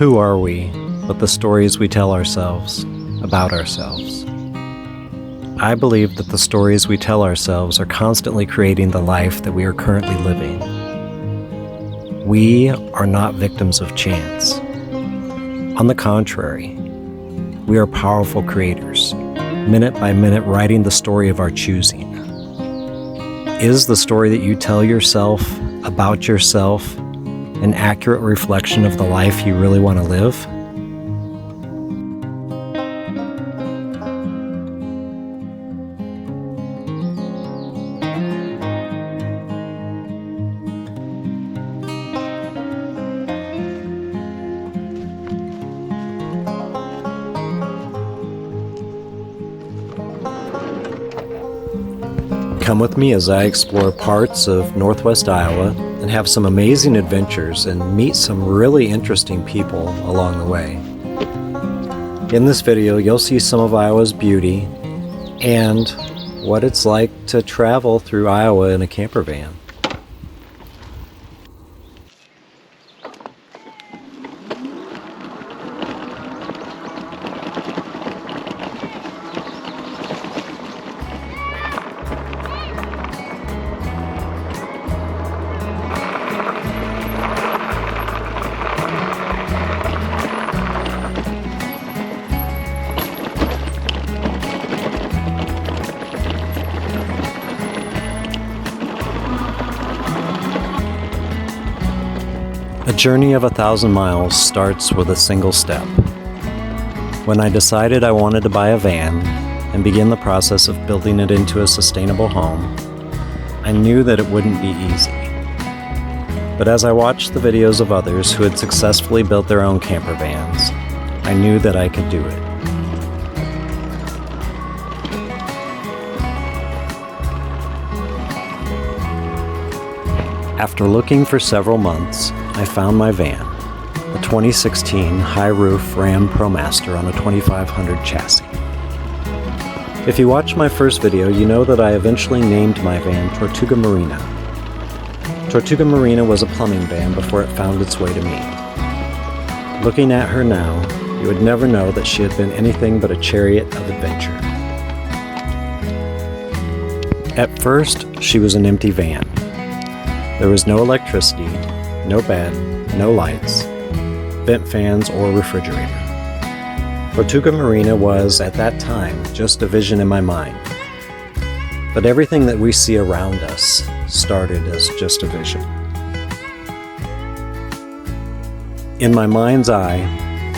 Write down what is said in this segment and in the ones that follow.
Who are we but the stories we tell ourselves about ourselves? I believe that the stories we tell ourselves are constantly creating the life that we are currently living. We are not victims of chance. On the contrary, we are powerful creators, minute by minute writing the story of our choosing. Is the story that you tell yourself about yourself an accurate reflection of the life you really want to live? Come with me as I explore parts of Northwest Iowa and have some amazing adventures and meet some really interesting people along the way. In this video, you'll see some of Iowa's beauty and what it's like to travel through Iowa in a camper van. A journey of 1,000 miles starts with a single step. When I decided I wanted to buy a van and begin the process of building it into a sustainable home, I knew that it wouldn't be easy. But as I watched the videos of others who had successfully built their own camper vans, I knew that I could do it. After looking for several months, I found my van, a 2016 high-roof Ram ProMaster on a 2500 chassis. If you watched my first video, you know that I eventually named my van Tortuga Marina. Tortuga Marina was a plumbing van before it found its way to me. Looking at her now, you would never know that she had been anything but a chariot of adventure. At first, she was an empty van. There was no electricity, no bed, no lights, vent fans, or refrigerator. Tortuga Marina was, at that time, just a vision in my mind. But everything that we see around us started as just a vision. In my mind's eye,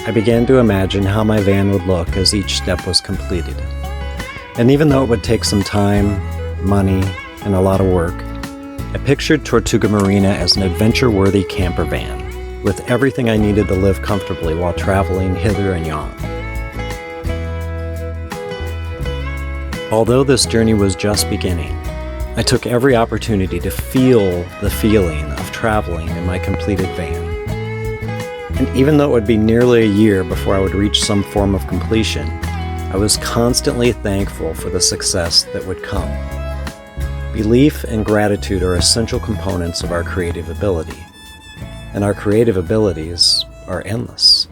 I began to imagine how my van would look as each step was completed. And even though it would take some time, money, and a lot of work, I pictured Tortuga Marina as an adventure-worthy camper van, with everything I needed to live comfortably while traveling hither and yon. Although this journey was just beginning, I took every opportunity to feel the feeling of traveling in my completed van. And even though it would be nearly a year before I would reach some form of completion, I was constantly thankful for the success that would come. Belief and gratitude are essential components of our creative ability, and our creative abilities are endless.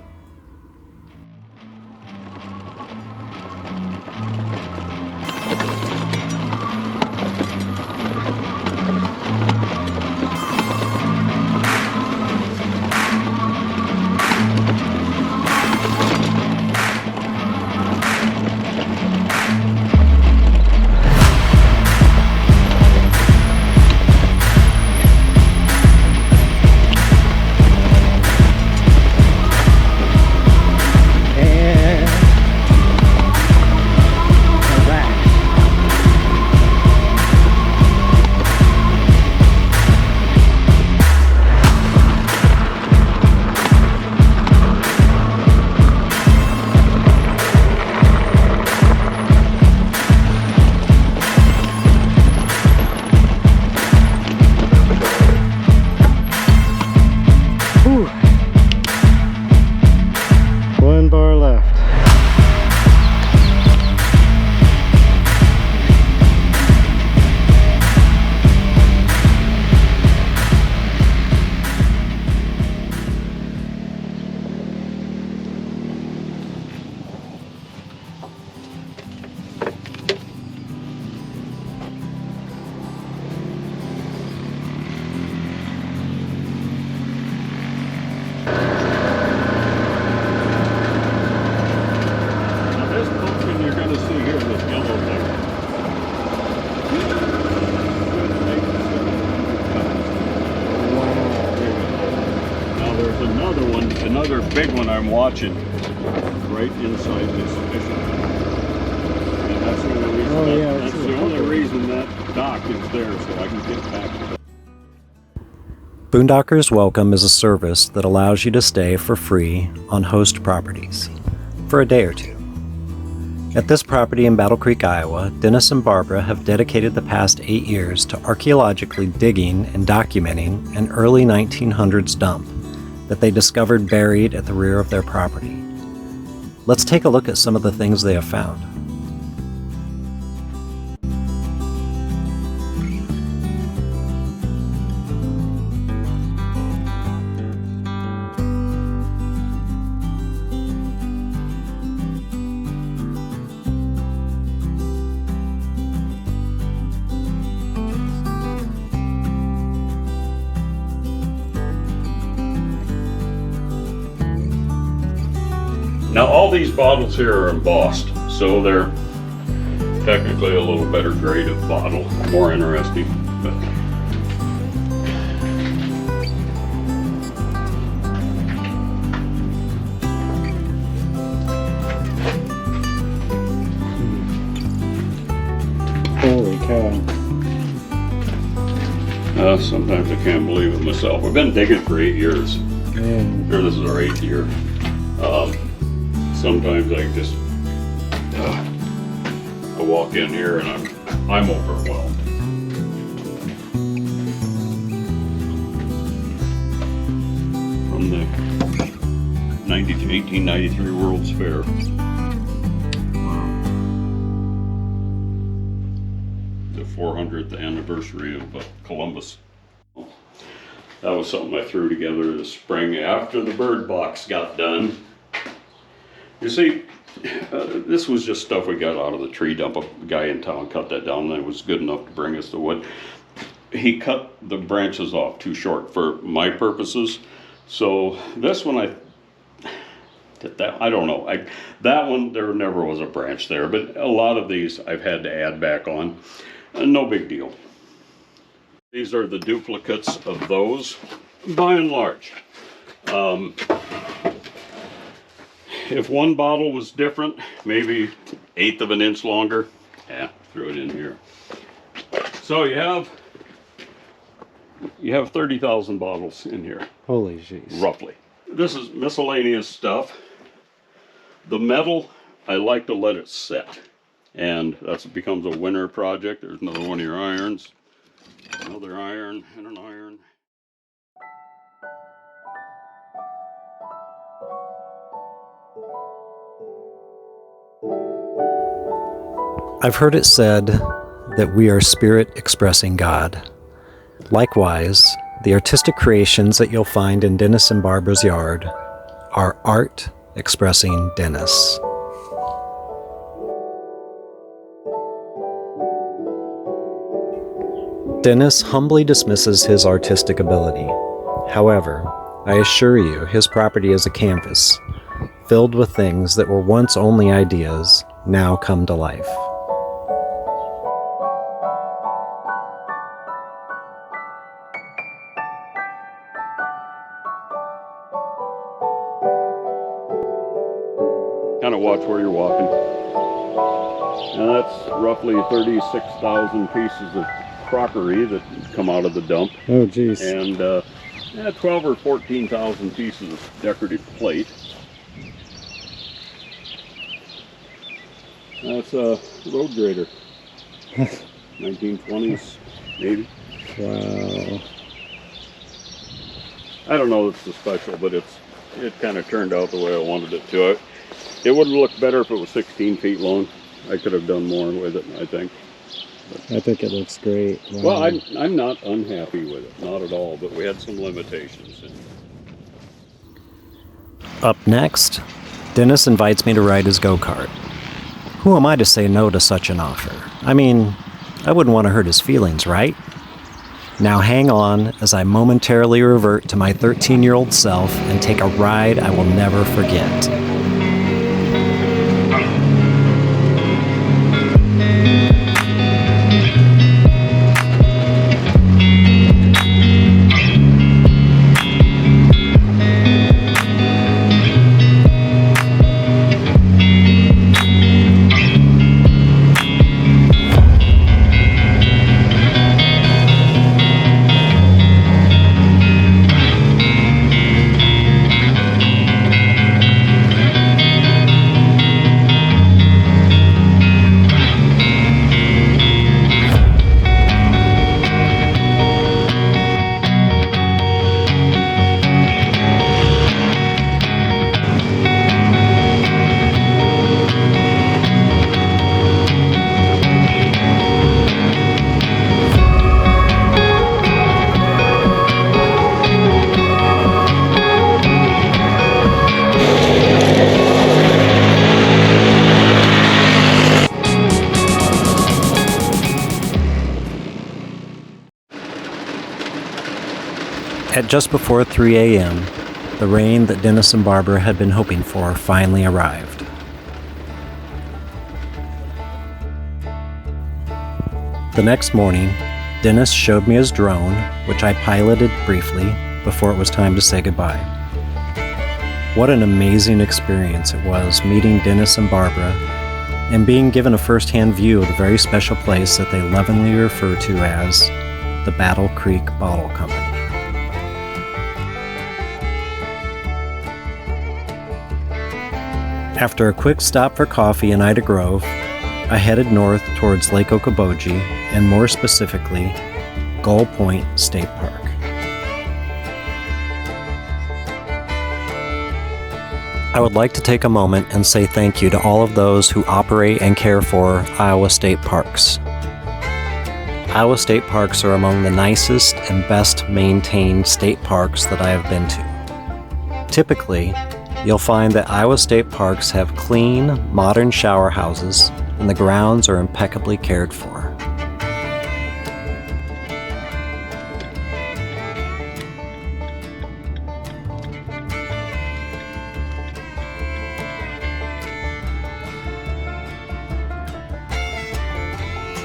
big one I'm watching right inside this fishing. And that's the only reason, that's the only reason that dock is there, so I can get back to it. Boondockers Welcome is a service that allows you to stay for free on host properties for a day or two. At this property in Battle Creek, Iowa, Dennis and Barbara have dedicated the past 8 years to archaeologically digging and documenting an early 1900s dump that they discovered buried at the rear of their property. Let's take a look at some of the things they have found. Now all these bottles here are embossed, so they're technically a little better grade of bottle, more interesting. But holy cow. sometimes I can't believe it myself. We've been digging for 8 years. Man. Sure, this is our 8th year. Sometimes I just I walk in here and I'm overwhelmed. From the 1893 World's Fair. Wow. The 400th anniversary of Columbus. That was something I threw together this spring after the bird box got done. You see, this was just stuff we got out of the tree dump. A guy in town cut that down and it was good enough to bring us the wood. He cut the branches off too short for my purposes. So this one I don't know. That one, there never was a branch there, but a lot of these I've had to add back on. No big deal. These are the duplicates of those, by and large. If one bottle was different, maybe 1/8 of an inch longer, threw it in here. So you have 30,000 bottles in here. Holy jeez. Roughly. This is miscellaneous stuff. The metal, I like to let it set. And that becomes a winter project. There's another one of your irons. Another iron and an iron. I've heard it said that we are spirit expressing God. Likewise, the artistic creations that you'll find in Dennis and Barbara's yard are art expressing Dennis. Dennis humbly dismisses his artistic ability. However, I assure you his property is a canvas, filled with things that were once only ideas, now come to life. Kind of watch where you're walking. And that's roughly 36,000 pieces of crockery that come out of the dump. Oh geez. And 12 or 14,000 pieces of decorative plate. That's a road grader. 1920s, maybe. Wow. I don't know if it's special, but it kind of turned out the way I wanted it to. It would look better if it was 16 feet long. I could have done more with it, I think. I think it looks great. Wow. Well, I'm not unhappy with it, not at all, but we had some limitations. Up next, Dennis invites me to ride his go-kart. Who am I to say no to such an offer? I mean, I wouldn't want to hurt his feelings, right? Now hang on as I momentarily revert to my 13-year-old self and take a ride I will never forget. At just before 3 a.m., the rain that Dennis and Barbara had been hoping for finally arrived. The next morning, Dennis showed me his drone, which I piloted briefly before it was time to say goodbye. What an amazing experience it was meeting Dennis and Barbara and being given a first-hand view of the very special place that they lovingly refer to as the Battle Creek Bottle Company. After a quick stop for coffee in Ida Grove, I headed north towards Lake Okoboji, and more specifically, Gull Point State Park. I would like to take a moment and say thank you to all of those who operate and care for Iowa State Parks. Iowa State Parks are among the nicest and best maintained state parks that I have been to. Typically, you'll find that Iowa State Parks have clean, modern shower houses, and the grounds are impeccably cared for.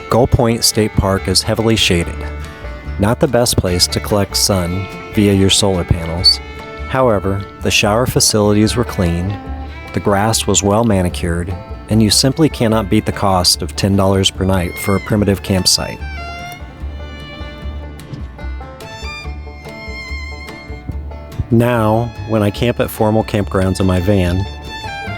Gull Point State Park is heavily shaded. Not the best place to collect sun via your solar panels. However, the shower facilities were clean, the grass was well manicured, and you simply cannot beat the cost of $10 per night for a primitive campsite. Now, when I camp at formal campgrounds in my van,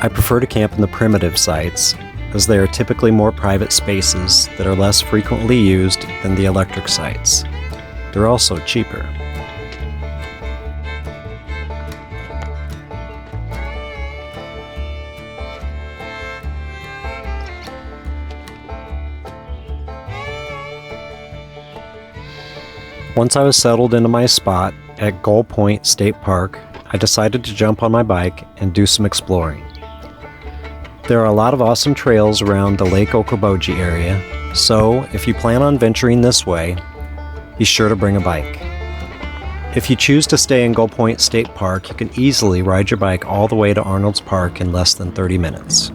I prefer to camp in the primitive sites, as they are typically more private spaces that are less frequently used than the electric sites. They're also cheaper. Once I was settled into my spot at Gull Point State Park, I decided to jump on my bike and do some exploring. There are a lot of awesome trails around the Lake Okoboji area, so if you plan on venturing this way, be sure to bring a bike. If you choose to stay in Gull Point State Park, you can easily ride your bike all the way to Arnold's Park in less than 30 minutes.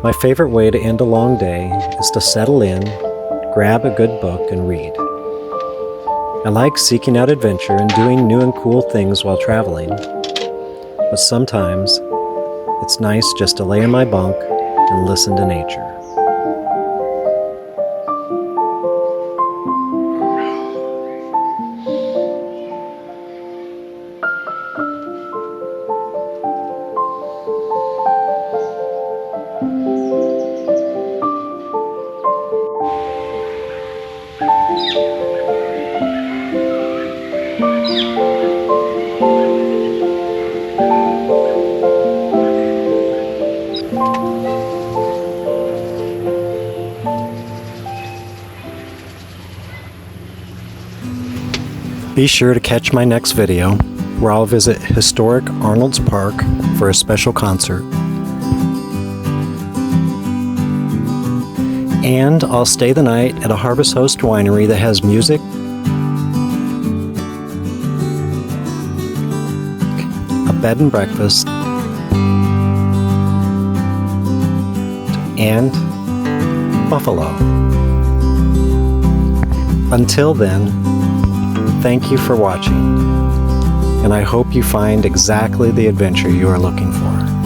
My favorite way to end a long day is to settle in, grab a good book, and read. I like seeking out adventure and doing new and cool things while traveling, but sometimes it's nice just to lay in my bunk and listen to nature. Be sure to catch my next video, where I'll visit historic Arnold's Park for a special concert. And I'll stay the night at a Harvest Host winery that has music, a bed and breakfast, and buffalo. Until then, thank you for watching, and I hope you find exactly the adventure you are looking for.